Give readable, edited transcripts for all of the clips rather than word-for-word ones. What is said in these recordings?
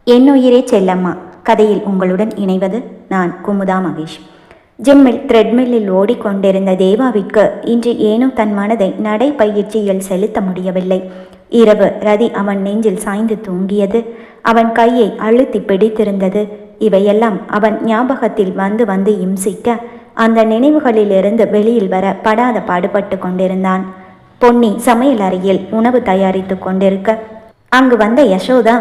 என்னுயிரே செல்லம்மா கதையில் உங்களுடன் இணைவது நான் குமுதா மகேஷ். ஜிம்மில் த்ரெட்மில்லில் ஓடிக்கொண்டிருந்த தேவாவிற்கு இன்று ஏனோ தன் மனதை நடைப்பயிற்சியில் செலுத்த முடியவில்லை. இரவு ரதி அவன் நெஞ்சில் சாய்ந்து தூங்கியது, அவன் கையை அழுத்தி பிடித்திருந்தது. இவையெல்லாம் அவன் ஞாபகத்தில் வந்து வந்து இம்சிக்க அந்த நினைவுகளிலிருந்து வெளியில் வர படாத பாடுபட்டு கொண்டிருந்தான். பொன்னி சமையல் அறையில் உணவு தயாரித்து கொண்டிருக்க அங்கு வந்த யசோதா,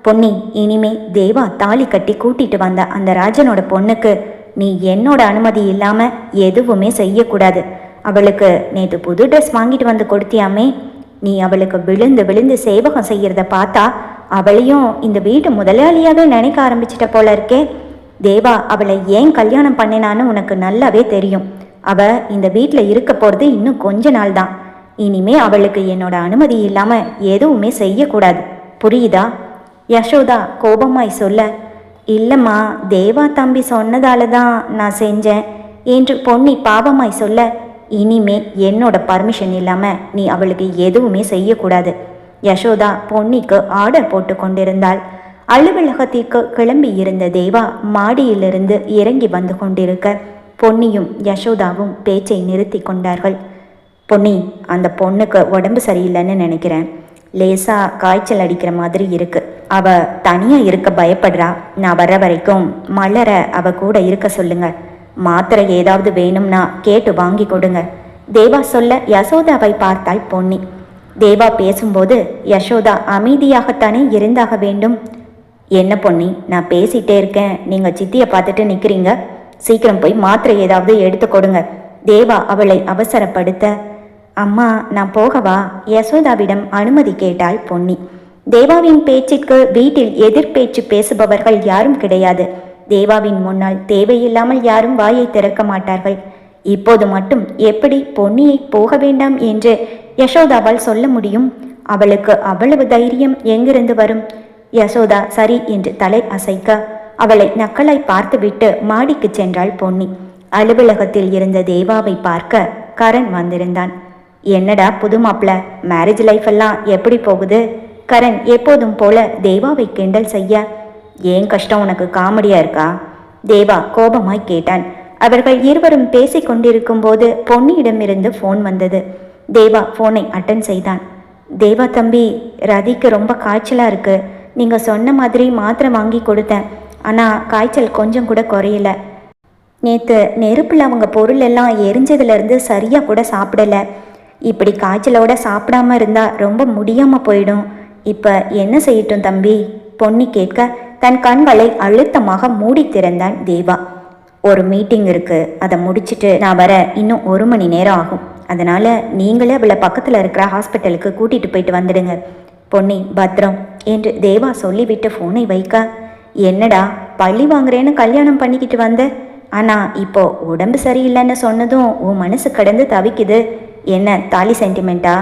பொன்னி, இனிமே தேவா தாலி கட்டி கூட்டிட்டு வந்த அந்த ராஜனோட பொண்ணுக்கு நீ என்னோட அனுமதி இல்லாம எதுவுமே செய்யக்கூடாது. அவளுக்கு நேற்று புது ட்ரெஸ் வாங்கிட்டு வந்து கொடுத்தியாமே, நீ அவளுக்கு விழுந்து விழுந்து சேவகம் செய்யறத பார்த்தா அவளையும் இந்த வீட்டு முதலாளியாவே நினைக்க ஆரம்பிச்சிட்ட போல இருக்கே. தேவா அவளை ஏன் கல்யாணம் பண்ணினான்னு உனக்கு நல்லாவே தெரியும். அவ இந்த வீட்டில் இருக்க போறது இன்னும் கொஞ்ச நாள் தான். இனிமே அவளுக்கு என்னோட அனுமதி இல்லாம எதுவுமே செய்யக்கூடாது, புரியுதா? யசோதா கோபமாய் சொல்ல, இல்லைம்மா, தேவா தம்பி சொன்னதால தான் நான் செஞ்சேன் என்று பொன்னி பாவமாய் சொல்ல, இனிமே என்னோட பர்மிஷன் இல்லாமல் நீ அவளுக்கு எதுவுமே செய்யக்கூடாது. யசோதா பொன்னிக்கு ஆர்டர் போட்டு கொண்டிருந்தாள். அலுவலகத்திற்கு கிளம்பி இருந்த தேவா மாடியிலிருந்து இறங்கி வந்து கொண்டிருக்க பொன்னியும் யசோதாவும் பேச்சை நிறுத்தி கொண்டார்கள். பொன்னி, அந்த பொண்ணுக்கு உடம்பு சரியில்லைன்னு நினைக்கிறேன். லேசாக காய்ச்சல் அடிக்கிற மாதிரி இருக்கு. அவ தனியாக இருக்க பயப்படுறா. நான் வர்ற வரைக்கும் மலரை அவ கூட இருக்க சொல்லுங்க. மாத்திரை ஏதாவது வேணும்னா கேட்டு வாங்கி கொடுங்க. தேவா சொல்ல யசோதாவை பார்த்தாள் பொன்னி. தேவா பேசும்போது யசோதா அமைதியாகத்தானே இருந்தாக வேண்டும். என்ன பொன்னி, நான் பேசிட்டே இருக்கேன், நீங்கள் சித்தியை பார்த்துட்டு நிற்கிறீங்க. சீக்கிரம் போய் மாத்திரை ஏதாவது எடுத்து கொடுங்க. தேவா அவளை அவசரப்படுத்த, அம்மா நான் போகவா? யசோதாவிடம் அனுமதி கேட்டாள் பொன்னி. தேவாவின் பேச்சுக்கு வீட்டில் எதிர்பேச்சு பேசுபவர்கள் யாரும் கிடையாது. தேவாவின் முன்னால் தேவையில்லாமல் யாரும் வாயை திறக்க மாட்டார்கள். இப்போது மட்டும் எப்படி பொன்னியை போக வேண்டாம் என்று யசோதாவால் சொல்ல முடியும்? அவளுக்கு அவ்வளவு தைரியம் எங்கிருந்து வரும்? யசோதா சரி என்று தலை அசைக்க அவளை நக்கலாய் பார்த்துவிட்டு மாடிக்கு சென்றாள் பொன்னி. அலுவலகத்தில் இருந்த தேவாவை பார்க்க கரண் வந்திருந்தான். என்னடா புது மாப்பிள்ள, மேரேஜ் லைஃப் எல்லாம் எப்படி போகுது? கரண் எப்போதும் போல தேவாவை கிண்டல் செய்ய, ஏன் கஷ்டம் உனக்கு காமெடியா இருக்கா? தேவா கோபமாய் கேட்டான். அவர்கள் இருவரும் பேசிக் கொண்டிருக்கும் போது பொன்னியிடமிருந்து ஃபோன் வந்தது. தேவா ஃபோனை அட்டன் செய்தான். தேவா தம்பி, ரதிக்கு ரொம்ப காய்ச்சலா இருக்கு. நீங்க சொன்ன மாதிரி மாத்திரை வாங்கி கொடுத்தேன், ஆனா காய்ச்சல் கொஞ்சம் கூட குறையல. நேற்று நெருப்பில் அவங்க பொருள் எல்லாம் எரிஞ்சதுலேருந்து சரியாக கூட சாப்பிடல. இப்படி காய்ச்சலோட சாப்பிடாம இருந்தால் ரொம்ப முடியாமல் போயிடும். இப்போ என்ன செய்யட்டும் தம்பி? பொன்னி கேட்க தன் கண்களை அழுத்தமாக மூடி திறந்தான் தேவா. ஒரு மீட்டிங் இருக்குது, அதை முடிச்சுட்டு நான் வர இன்னும் 1 மணி நேரம் ஆகும். அதனால் நீங்களே அவளை பக்கத்தில் இருக்கிற ஹாஸ்பிட்டலுக்கு கூட்டிகிட்டு போயிட்டு வந்துடுங்க. பொன்னி பத்திரம் என்று தேவா சொல்லிவிட்டு ஃபோனை வைக்க, என்னடா பள்ளி வாங்குறேன்னு கல்யாணம் பண்ணிக்கிட்டு வந்த, ஆனால் இப்போ உடம்பு சரியில்லைன்னு சொன்னதும் உன் மனசு கடந்து தவிக்குது. என்ன தாலி சென்டிமெண்ட்டா?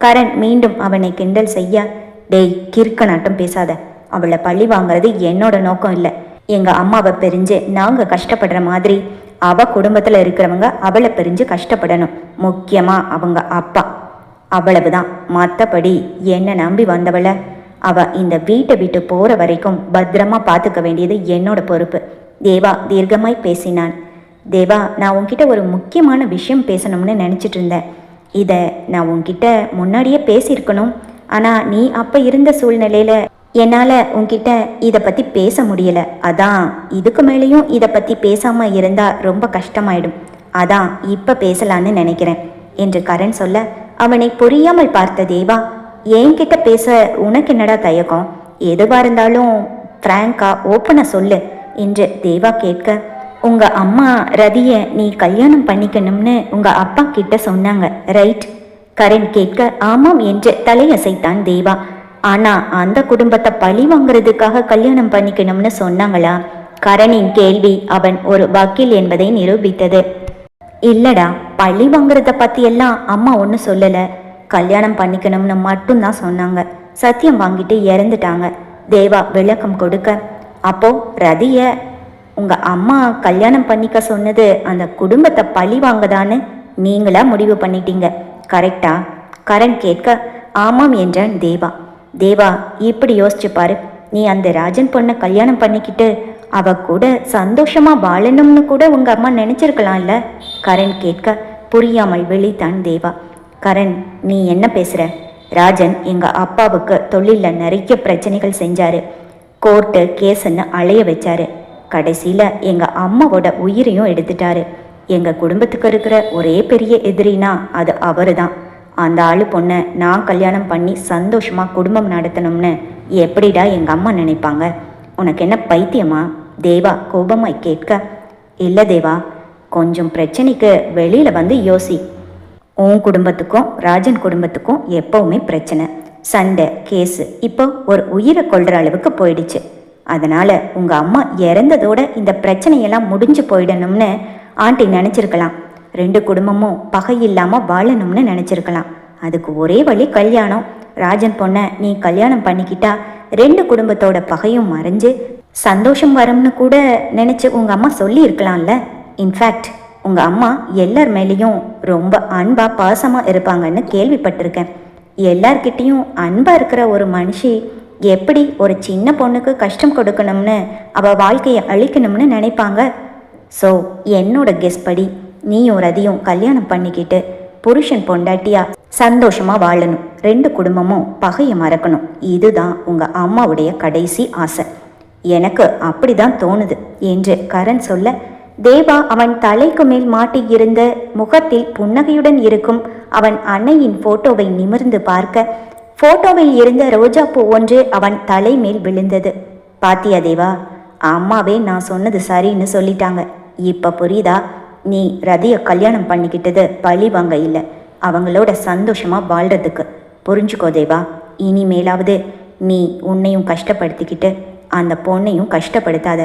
கரண் மீண்டும் அவனை கிண்டல் செய்ய, டேய் கிறுக்க நாட்டம் பேசாத. அவளை பழி வாங்குறது என்னோட நோக்கம் இல்லை. எங்கள் அம்மாவை பிரிஞ்சு நாங்கள் கஷ்டப்படுற மாதிரி அவ குடும்பத்தில் இருக்கிறவங்க அவளை பிரிஞ்சு கஷ்டப்படணும். முக்கியமாக அவங்க அப்பா. அவ்வளவுதான். மற்றபடி என்னை நம்பி வந்தவளை அவ இந்த வீட்டை விட்டு போகிற வரைக்கும் பத்திரமா பார்த்துக்க வேண்டியது என்னோட பொறுப்பு. தேவா தீர்க்கமாய் பேசினான். தேவா, நான் உன்கிட்ட ஒரு முக்கியமான விஷயம் பேசணும்னு நினச்சிட்டு இருந்தேன். இதை நான் உன்கிட்ட முன்னாடியே பேசியிருக்கணும். ஆனால் நீ அப்போ இருந்த சூழ்நிலையில் என்னால் உன்கிட்ட இதை பற்றி பேச முடியலை. அதான் இதுக்கு மேலேயும் இதை பற்றி பேசாமல் இருந்தால் ரொம்ப கஷ்டமாயிடும். அதான் இப்போ பேசலான்னு நினைக்கிறேன் என்று கரண் சொல்ல அவனை புரியாமல் பார்த்த தேவா, என்கிட்ட பேச உனக்கு என்னடா தயக்கம்? எதுவாக இருந்தாலும் ஃப்ராங்கா ஓப்பனாக சொல்லு என்று தேவா கேட்க, உங்க அம்மா ரதியை நீ கல்யாணம் பண்ணிக்கணும்னு உங்க அப்பா கிட்ட சொன்னாங்க, ரைட்? கரண் கேட்க ஆமாம் என்று தலையசைத்தான் தேவா. ஆனா அந்த குடும்பத்தை பழி வாங்குறதுக்காக கல்யாணம் பண்ணிக்கணும்னு சொன்னாங்களா? கரணின் கேள்வி அவன் ஒரு வக்கீல் என்பதை நிரூபித்தது. இல்லடா, பழி வாங்குறத பத்தி எல்லாம் அம்மா ஒன்றும் சொல்லலை. கல்யாணம் பண்ணிக்கணும்னு மட்டும்தான் சொன்னாங்க. சத்தியம் வாங்கிட்டு இறந்துட்டாங்க. தேவா விளக்கம் கொடுக்க, அப்போ ரதிய உங்க அம்மா கல்யாணம் பண்ணிக்க சொன்னது அந்த குடும்பத்தை பழி வாங்கதான்னு நீங்களா முடிவு பண்ணிட்டீங்க, கரெக்டா? கரண் கேட்க ஆமாம் என்றான் தேவா. தேவா, இப்படி யோசிச்சு பாரு. நீ அந்த ராஜன் பொண்ணை கல்யாணம் பண்ணிக்கிட்டு அவ கூட சந்தோஷமா வாழணும்னு கூட உங்க அம்மா நினைச்சிருக்கலாம்ல? கரண் கேட்க புரியாமல் விழித்தான் தேவா. கரண், நீ என்ன பேசுற? ராஜன் எங்க அப்பாவுக்கு தொழில நிறைய பிரச்சனைகள் செஞ்சாரு. கோர்ட்டு கேஸ்ன்னு அலைய வச்சாரு. கடைசியில எங்க அம்மாவோட உயிரையும் எடுத்துட்டாரு. எங்க குடும்பத்துக்கு இருக்கிற ஒரே பெரிய எதிரினா அது அவரு தான். அந்த ஆளு பொண்ணை நான் கல்யாணம் பண்ணி சந்தோஷமா குடும்பம் நடத்தணும்னு எப்படிடா எங்க அம்மா நினைப்பாங்க? உனக்கு என்ன பைத்தியமா? தேவா கோபமாய் கேட்க, இல்லை தேவா, கொஞ்சம் பிரச்சனைக்கு வெளியில வந்து யோசி. உன் குடும்பத்துக்கும் ராஜன் குடும்பத்துக்கும் எப்பவுமே பிரச்சனை, சண்டை, கேஸு. இப்போ ஒரு உயிரை கொள்ற அளவுக்கு போயிடுச்சு. அதனால உங்க அம்மா இறந்ததோட இந்த பிரச்சனையெல்லாம் முடிஞ்சு போயிடணும்னு ஆண்டி நினைச்சிருக்கலாம். 2 குடும்பமும் பகை இல்லாம வாழணும்னு நினைச்சிருக்கலாம். அதுக்கு ஒரே வழி கல்யாணம். ராஜன் பொண்ணை நீ கல்யாணம் பண்ணிக்கிட்டா 2 குடும்பத்தோட பகையும் மறைஞ்சு சந்தோஷம் வரும்னு கூட நினைச்சு உங்க அம்மா சொல்லி இருக்கலாம்ல. இன்ஃபேக்ட் உங்க அம்மா எல்லார் மேலேயும் ரொம்ப அன்பா பாசமா இருப்பாங்கன்னு கேள்விப்பட்டிருக்கேன். எல்லார்கிட்டையும் அன்பா இருக்கிற ஒரு மனுஷி எப்படி ஒரு சின்ன பொண்ணுக்கு கஷ்டம் கொடுக்கணும்னு அவ வாழ்க்கையை அழிக்கணும்னு நினைப்பாங்க? ஸோ என்னோட கெஸ் படி நீயும் ரதியும் கல்யாணம் பண்ணிக்கிட்டு புருஷன் பொண்டாட்டியா சந்தோஷமா வாழணும். 2 குடும்பமும் பகையை மறக்கணும். இதுதான் உங்க அம்மாவுடைய கடைசி ஆசை. எனக்கு அப்படிதான் தோணுது என்று கரண் சொல்ல, தேவா அவன் தலைக்கு மேல் மாட்டியிருந்த முகத்தில் புன்னகையுடன் இருக்கும் அவன் அன்னையின் போட்டோவை நிமிர்ந்து பார்க்க, போட்டோவில் இருந்த ரோஜா பூ ஒன்று அவன் தலை மேல் விழுந்தது. பாத்தியா தேவா, அம்மாவே நான் சொன்னது சரின்னு சொல்லிட்டாங்க. இப்ப புரியுதா? நீ ரதியை கல்யாணம் பண்ணிக்கிட்டது பழி வாங்க இல்லை, அவங்களோட சந்தோஷமா வாழ்றதுக்கு. புரிஞ்சுக்கோ தேவா, இனிமேலாவது நீ உன்னையும் கஷ்டப்படுத்திக்கிட்டு அந்த பொண்ணையும் கஷ்டப்படுத்தாத.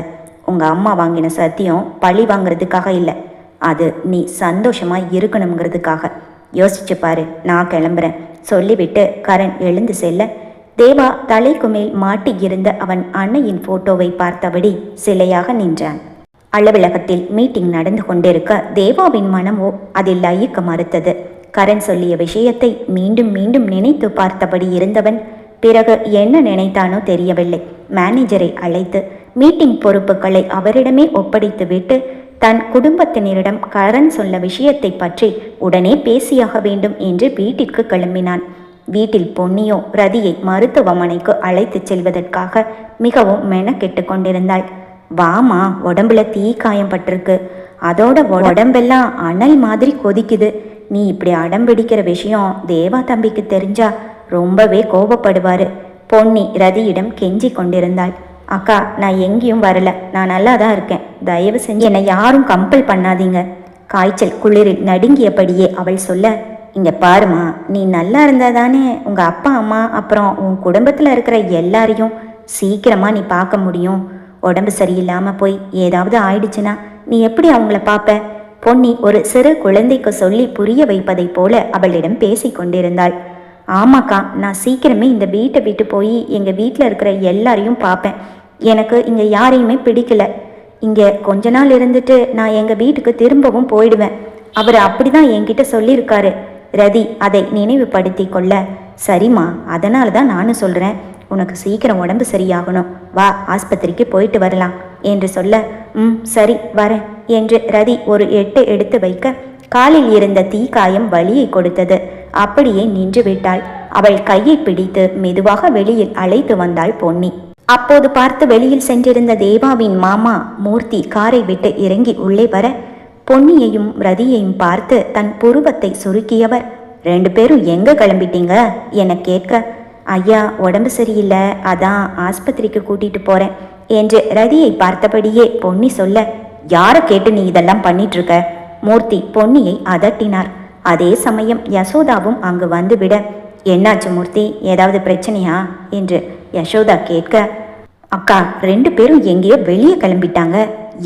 உங்க அம்மா வாங்கின சத்தியம் பழி வாங்கிறதுக்காக இல்லை, அது நீ சந்தோஷமா இருக்கணுங்கிறதுக்காக. யோசிச்சு பாரு, நான் கிளம்புறேன் சொல்லிவிட்டு கரண் எழுந்து செல்ல, தேவா தலைக்கு மேல் மாட்டி இருந்த அவன் அன்னையின் போட்டோவை பார்த்தபடி சிலையாக நின்றான். அலுவலகத்தில் மீட்டிங் நடந்து கொண்டிருக்க தேவாவின் மனமோ அதில் லயிக்க மறுத்தது. கரண் சொல்லிய விஷயத்தை மீண்டும் மீண்டும் நினைத்து பார்த்தபடி இருந்தவன் பிறகு என்ன நினைத்தானோ தெரியவில்லை. மேனேஜரை அழைத்து மீட்டிங் பொறுப்புகளை அவரிடமே ஒப்படைத்து விட்டு தன் குடும்பத்தினரிடம் கரண் சொன்ன விஷயத்தை பற்றி உடனே பேசியாக வேண்டும் என்று வீட்டிற்கு கிளம்பினான். வீட்டில் பொன்னியோ ரதியை மருத்துவமனைக்கு அழைத்து செல்வதற்காக மிகவும் மெனக்கெட்டு கொண்டிருந்தாள். வாமா, உடம்புல தீ காயம் பட்டிருக்கு, அதோட உடம்பெல்லாம் அனல் மாதிரி கொதிக்குது. நீ இப்படி அடம்பிடிக்கிற விஷயம் தேவா தம்பிக்கு தெரிஞ்சா ரொம்பவே கோபப்படுவாரு. பொன்னி ரதியிடம் கெஞ்சி கொண்டிருந்தாள். அக்கா, நான் எங்கேயும் வரல, நான் நல்லா தான் இருக்கேன், தயவு செஞ்சு என்னை யாரும் கம்பல் பண்ணாதீங்க. காய்ச்சல் குளிரில் நடுங்கியபடியே அவள் சொல்ல, இங்க பாருமா, நீ நல்லா இருந்தா தானே உங்க அப்பா அம்மா அப்புறம் உன் குடும்பத்துல இருக்கிற எல்லாரையும் சீக்கிரமா நீ பார்க்க முடியும். உடம்பு சரியில்லாம போய் ஏதாவது ஆயிடுச்சுன்னா நீ எப்படி அவங்கள பார்ப்ப? பொன்னி ஒரு சிறு குழந்தைக்கு சொல்லி புரிய வைப்பதை போல அவளிடம் பேசி கொண்டிருந்தாள். ஆமாக்கா, நான் சீக்கிரமே இந்த வீட்டை விட்டு போய் எங்கள் வீட்டில் இருக்கிற எல்லாரையும் பார்ப்பேன். எனக்கு இங்கே யாரையுமே பிடிக்கல. இங்கே கொஞ்ச நாள் இருந்துட்டு நான் எங்கள் வீட்டுக்கு திரும்பவும் போயிடுவேன். அவர் அப்படி தான் என்கிட்ட சொல்லியிருக்காரு. ரதி அதை நினைவுபடுத்தி கொள்ள, சரிம்மா, அதனால தான் நானும் சொல்கிறேன், உனக்கு சீக்கிரம் உடம்பு சரியாகணும், வா ஆஸ்பத்திரிக்கு போயிட்டு வரலாம் என்று சொல்ல, சரி வரேன் என்று ரதி ஒரு எட்டு எடுத்து வைக்க காலில் இருந்த தீக்காயம் வலியை கொடுத்தது. அப்படியே நின்று விட்டாள். அவள் கையை பிடித்து மெதுவாக வெளியில் அழைத்து வந்தாள் பொன்னி. அப்போது பார்த்து வெளியில் சென்றிருந்த தேவாவின் மாமா மூர்த்தி காரை விட்டு இறங்கி உள்ளே வர, பொன்னியையும் ரதியையும் பார்த்து தன் புருவத்தை சுருக்கியவர், 2 பேரும் எங்க கிளம்பிட்டீங்க என கேட்க, ஐயா உடம்பு சரியில்லை, அதான் ஆஸ்பத்திரிக்கு கூட்டிட்டு போறேன் என்று ரதியை பார்த்தபடியே பொன்னி சொல்ல, யாரை கேட்டு நீ இதெல்லாம் பண்ணிட்டு இருக்க? மூர்த்தி பொன்னியை அதட்டினார். அதே சமயம் யசோதாவும் அங்கு வந்துவிட, என்னாச்சு மூர்த்தி, ஏதாவது பிரச்சனையா என்று யசோதா கேட்க, அக்கா 2 பேரும் எங்கேயோ வெளியே கிளம்பிட்டாங்க,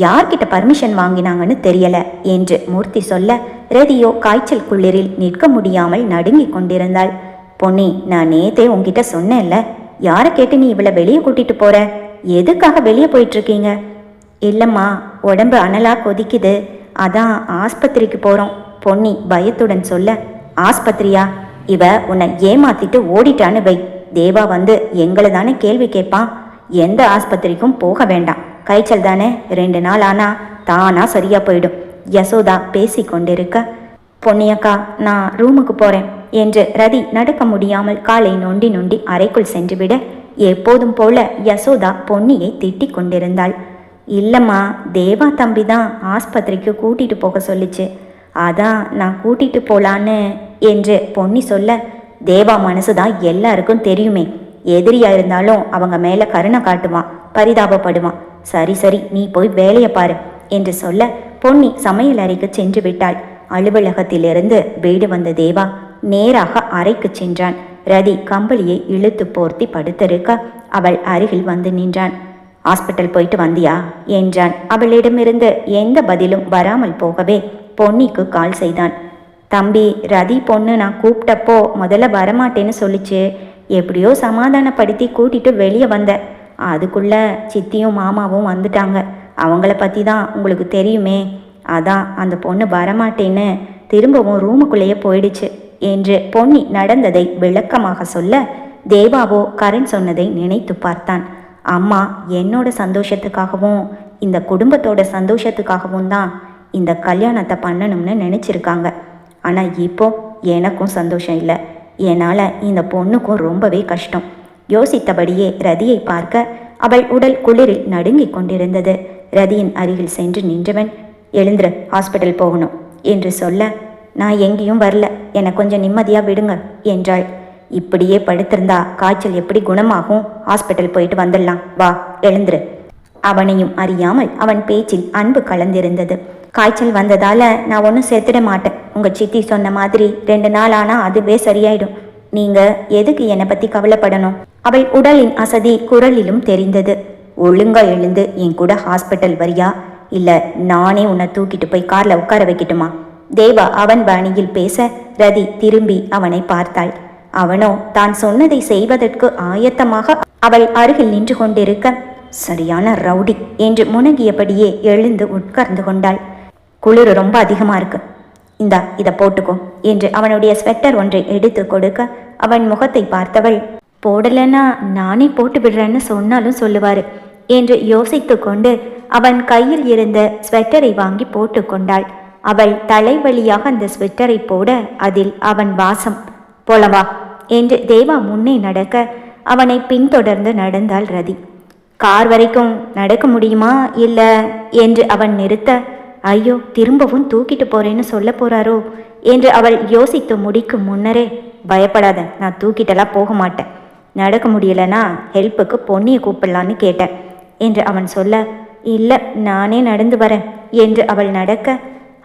யார்கிட்ட பர்மிஷன் வாங்கினாங்கன்னு தெரியல என்று மூர்த்தி சொல்ல, ரதியோ காய்ச்சல் குளிரில் நிற்க முடியாமல் நடுங்கி கொண்டிருந்தாள். பொன்னி, நான் நேத்தே உங்ககிட்ட சொன்னேன்ல, யாரை கேட்டு நீ இவளை வெளியே கூட்டிட்டு போற? எதுக்காக வெளியே போயிட்டு இருக்கீங்க? இல்லம்மா, உடம்பு அனலா கொதிக்குது, அதான் ஆஸ்பத்திரிக்கு போறோம் பொன்னி பயத்துடன் சொல்ல. ஆஸ்பத்திரியா? இவ உன்னை ஏமாத்திட்டு ஓடிட்டான்னு வை, தேவா வந்து எங்களை தானே கேள்வி கேட்பான். எந்த ஆஸ்பத்திரிக்கும் போக வேண்டாம். காய்ச்சல் தானே, 2 நாள் ஆனா தானா சரியா போயிடும். யசோதா பேசி கொண்டிருக்க, பொன்னியக்கா நான் ரூமுக்கு போறேன் என்று ரதி நடக்க முடியாமல் காலை நொண்டி நொண்டி அறைக்குள் சென்றுவிட, எப்போதும் போல யசோதா பொன்னியை திட்டிக் கொண்டிருந்தாள். இல்லம்மா, தேவா தம்பி தான் ஆஸ்பத்திரிக்கு கூட்டிட்டு போக சொல்லிச்சு, அதான் நான் கூட்டிட்டு போலான்னு என்று பொன்னி சொல்ல, தேவா மனசுதான் எல்லாருக்கும் தெரியுமே, எதிரியா இருந்தாலும் அவங்க மேல கருணை காட்டுவான், பரிதாபப்படுவான். சரி சரி, நீ போய் வேலையை பாரு என்று சொல்ல பொன்னி சமையல் அறைக்கு சென்று விட்டாள். அலுவலகத்திலிருந்து வீடு வந்த தேவா நேராக அறைக்கு சென்றான். ரதி கம்பளியை இழுத்து போர்த்தி படுத்திருக்க அவள் அருகில் வந்து நின்றான். ஹாஸ்பிட்டல் போயிட்டு வந்தியா என்றான். அவளிடமிருந்து எந்த பதிலும் வராமல் போகவே பொன்னிக்கு கால் செய்தான். தம்பி, ரதி பொண்ணு நான் கூப்பிட்டப்போ முதல்ல வரமாட்டேன்னு சொல்லிச்சு. எப்படியோ சமாதானப்படுத்தி கூட்டிட்டு வெளியே வந்த. அதுக்குள்ள சித்தியும் மாமாவும் வந்துட்டாங்க. அவங்கள பற்றி தான் உங்களுக்கு தெரியுமே, அதான் அந்த பொண்ணு வரமாட்டேன்னு திரும்பவும் ரூமுக்குள்ளேயே போயிடுச்சு என்று பொன்னி நடந்ததை விளக்கமாக சொல்ல, தேவாவோ கரண் சொன்னதை நினைத்து பார்த்தான். அம்மா என்னோட சந்தோஷத்துக்காகவும் இந்த குடும்பத்தோட சந்தோஷத்துக்காகவும் தான் இந்த கல்யாணத்தை பண்ணணும்னு நினச்சிருக்காங்க. ஆனால் இப்போ எனக்கும் சந்தோஷம் இல்லை. என்னால் இந்த பொண்ணுக்கும் ரொம்பவே கஷ்டம். யோசித்தபடியே ரதியை பார்க்க அவள் உடல் குளிரில் நடுங்கிக் கொண்டிருந்தது. ரதியின் அருகில் சென்று நின்றவன், எழுந்துரு, ஹாஸ்பிட்டல் போகணும் என்று சொல்ல, நான் எங்கேயும் வரல, எனக்கு கொஞ்சம் நிம்மதியாக விடுங்க என்றாள். இப்படியே படுத்திருந்தா காய்ச்சல் எப்படி குணமாகும்? ஹாஸ்பிட்டல் போயிட்டு வந்துடலாம், வா, எழுந்துரு. அவனையும் அறியாமல் அவன் பேச்சில் அன்பு கலந்திருந்தது. காய்ச்சல் வந்ததால நான் ஒன்றும் செத்துட மாட்டேன். உங்கள் சித்தி சொன்ன மாதிரி 2 நாள் ஆனால் அதுவே சரியாயிடும். நீங்கள் எதுக்கு என்னை பற்றி கவலைப்படணும்? அவள் உடலின் அசதி குரலிலும் தெரிந்தது. ஒழுங்கா எழுந்து என் கூட ஹாஸ்பிட்டல் வரியா, இல்லை நானே உன்னை தூக்கிட்டு போய் காரில் உட்கார வைக்கட்டுமா? தேவா அவன் பாணியில் பேச ரதி திரும்பி அவனை பார்த்தாள். அவனோ தான் சொன்னதை செய்வதற்கு ஆயத்தமாக அவள் அருகில் நின்று கொண்டிருக்க, சரியான ரவுடி என்று முனகியபடியே எழுந்து உட்கார்ந்து கொண்டாள். குளிர் ரொம்ப அதிகமா இருக்கு, இந்தா இதை போட்டுக்கோ என்று அவனுடைய ஸ்வெட்டர் ஒன்றை எடுத்து கொடுக்க அவன் முகத்தை பார்த்தவள், போடலைன்னா நானே போட்டு விடுறேன்னு சொன்னாலும் சொல்லுவாரு என்று யோசித்து கொண்டு அவன் கையில் இருந்த ஸ்வெட்டரை வாங்கி போட்டு கொண்டாள். அவள் தலைவலியாக அந்த ஸ்வெட்டரை போட அதில் அவன் வாசம். போலவா என்று தேவா முன்னே நடக்க அவனை பின்தொடர்ந்து நடந்தாள் ரதி. கார் வரைக்கும் நடக்க முடியுமா இல்லை என்று அவன் நிறுத்த, ஐயோ திரும்பவும் தூக்கிட்டு போறேன்னு சொல்ல போறாரோ என்று அவள் யோசித்து முடிக்கும் முன்னரே, பயப்படாத, நான் தூக்கிட்டெல்லாம் போக மாட்டேன். நடக்க முடியலன்னா ஹெல்ப்புக்கு பொன்னியை கூப்பிடலான்னு கேட்டேன் என்று அவன் சொல்ல, இல்லை நானே நடந்து வரேன் என்று அவள் நடக்க,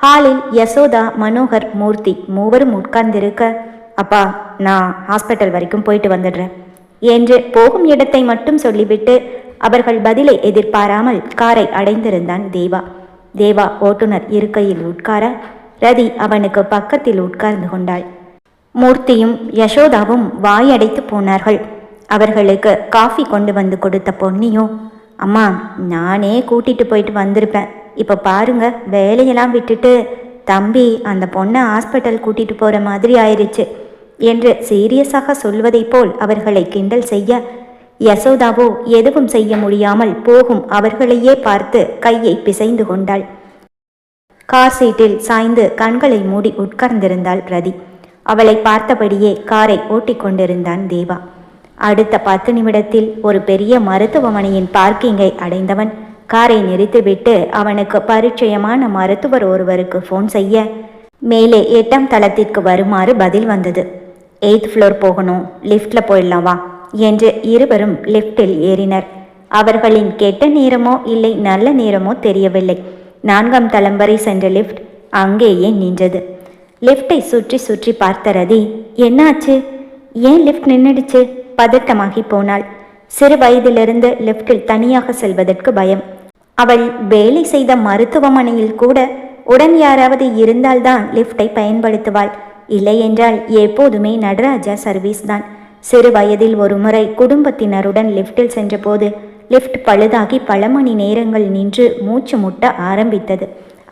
ஹாலில் யசோதா, மனோகர், மூர்த்தி மூவரும் உட்கார்ந்திருக்க, அப்பா நான் ஹாஸ்பிட்டல் வரைக்கும் போயிட்டு வந்துடுறேன் என்று போகும் இடத்தை மட்டும் சொல்லிவிட்டு அவர்கள் பதிலை எதிர்பாராமல் காரை அடைந்திருந்தான் தேவா. தேவா ஓட்டுநர் இருக்கையில் உட்கார ரதி அவனுக்கு பக்கத்தில் உட்கார்ந்து கொண்டாள். மூர்த்தியும் யசோதாவும் வாயடைத்து போனார்கள். அவர்களுக்கு காஃபி கொண்டு வந்து கொடுத்த பொன்னியும், அம்மா நானே கூட்டிட்டு போயிட்டு வந்திருப்பேன், இப்போ பாருங்க வேலையெல்லாம் விட்டுட்டு தம்பி அந்த பொண்ணை ஹாஸ்பிட்டல் கூட்டிட்டு போகிற மாதிரி ஆயிடுச்சு என்று சீரியஸாக சொல்வதைப் போல் அவர்களை கிண்டல் செய்ய, யசோதாவோ எதுவும் செய்ய முடியாமல் போகும் அவர்களையே பார்த்து கையை பிசைந்து கொண்டாள். கார் சீட்டில் சாய்ந்து கண்களை மூடி உட்கார்ந்திருந்தாள் ரதி. அவளை பார்த்தபடியே காரை ஓட்டிக்கொண்டிருந்தான் தேவா. அடுத்த 10 நிமிடத்தில் ஒரு பெரிய மருத்துவமனையின் பார்க்கிங்கை அடைந்தவன் காரை நிறுத்திவிட்டு அவனுக்கு பரிச்சயமான மருத்துவர் ஒருவருக்கு ஃபோன் செய்ய, மேலே 8ஆம் தளத்திற்கு வருமாறு பதில் வந்தது. 8th ஃப்ளோர் போகணும், லிஃப்டில் போயிடலாம் வா என்று இருவரும் லிஃப்டில் ஏறினர். அவர்களின் கெட்ட நேரமோ இல்லை நல்ல நேரமோ தெரியவில்லை. 4ஆம் தளம் வரை சென்ற லிஃப்ட் அங்கேயே நின்றது. லிஃப்டை சுற்றி சுற்றி பார்த்த ரதி, என்னாச்சு, ஏன் லிஃப்ட் நின்றுடுச்சு? பதட்டமாகி போனாள். சிறு வயதிலிருந்து லிஃப்டில் தனியாக செல்வதற்கு பயம். அவள் வேலை செய்த மருத்துவமனையில் கூட உடன் யாராவது இருந்தால்தான் லிஃப்டை பயன்படுத்துவாள். இல்லை என்றால் எப்போதுமே நடராஜா சர்வீஸ் தான். சிறு வயதில் ஒரு முறை குடும்பத்தினருடன் லிஃப்டில் சென்றபோது லிஃப்ட் பழுதாகி பல மணி நேரங்கள் நின்று மூச்சு முட்ட ஆரம்பித்தது.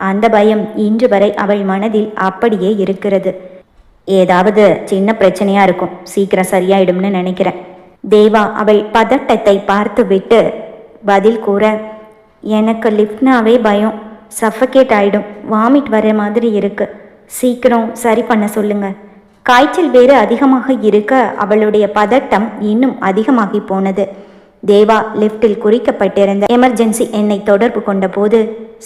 அந்த பயம் இன்று வரை அவள் மனதில் அப்படியே இருக்கிறது. ஏதாவது சின்ன பிரச்சனையா இருக்கும், சீக்கிரம் சரியாயிடும்னு நினைக்கிறேன் தேவா அவள் பதட்டத்தை பார்த்துவிட்டு பதில் கூற, எனக்கு லிஃப்ட்னாவே பயம், சஃபகேட் ஆயிடும், வாமிட் வர மாதிரி இருக்கு, சீக்கிரம் சரி பண்ண சொல்லுங்க. காய்ச்சல் வேறு அதிகமாக இருக்க அவளுடைய பதட்டம் இன்னும் அதிகமாகி போனது. தேவா லிஃப்டில் குறிக்கப்பட்டிருந்த எமர்ஜென்சி எண்ணை தொடர்பு கொண்ட போது,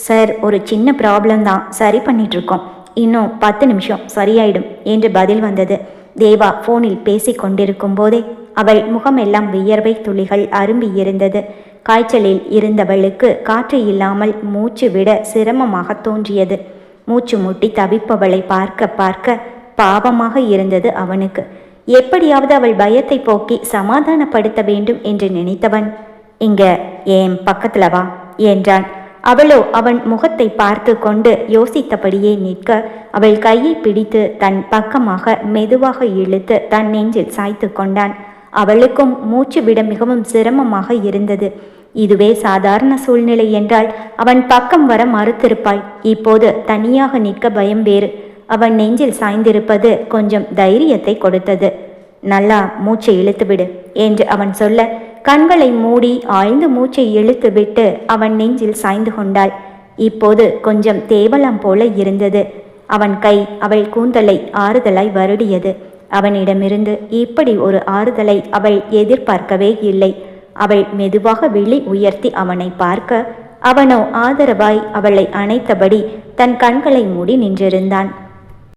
சார் ஒரு சின்ன ப்ராப்ளம் தான், சரி பண்ணிகிட்ருக்கோம், இன்னும் 10 நிமிஷம் சரியாயிடும் என்று பதில் வந்தது. தேவா ஃபோனில் பேசி கொண்டிருக்கும் போதே அவள் முகமெல்லாம் வியர்வை துளிகள் அரும்பி இருந்தது. காய்ச்சலில் இருந்தவளுக்கு காற்று இல்லாமல் மூச்சு விட சிரமமாக தோன்றியது. மூச்சு முட்டி தவிப்பவளை பார்க்க பார்க்க பாவமாக இருந்தது அவனுக்கு. எப்படியாவது அவள் பயத்தை போக்கி சமாதானப்படுத்த வேண்டும் என்று நினைத்தவன், இங்க ஏன் பக்கத்துல வா என்றான். அவளோ அவன் முகத்தை பார்த்து கொண்டு யோசித்தபடியே நிற்க, அவள் கையை பிடித்து தன் பக்கமாக மெதுவாக இழுத்து தன் நெஞ்சில் சாய்த்து கொண்டான். அவளுக்கும் மூச்சு விட மிகவும் சிரமமாக இருந்தது. இதுவே சாதாரண சூழ்நிலை என்றால் அவன் பக்கம் வர மறுத்திருப்பாள். இப்போது தனியாக நிற்க பயம் வேறு. அவன் நெஞ்சில் சாய்ந்திருப்பது கொஞ்சம் தைரியத்தை கொடுத்தது. நல்லா மூச்சை இழுத்துவிடு என்று அவன் சொல்ல, கண்களை மூடி ஆழ்ந்து மூச்சை இழுத்துவிட்டு அவன் நெஞ்சில் சாய்ந்து கொண்டாள். இப்போது கொஞ்சம் தேவலாம் போல இருந்தது. அவன் கை அவள் கூந்தலை ஆறுதலாய் வருடியது. அவனிடமிருந்து இப்படி ஒரு ஆறுதலை அவள் எதிர்பார்க்கவே இல்லை. அவள் மெதுவாக விழி உயர்த்தி அவனை பார்க்க, அவனோ ஆதரவாய் அவளை அணைத்தபடி தன் கண்களை மூடி நின்றிருந்தான்.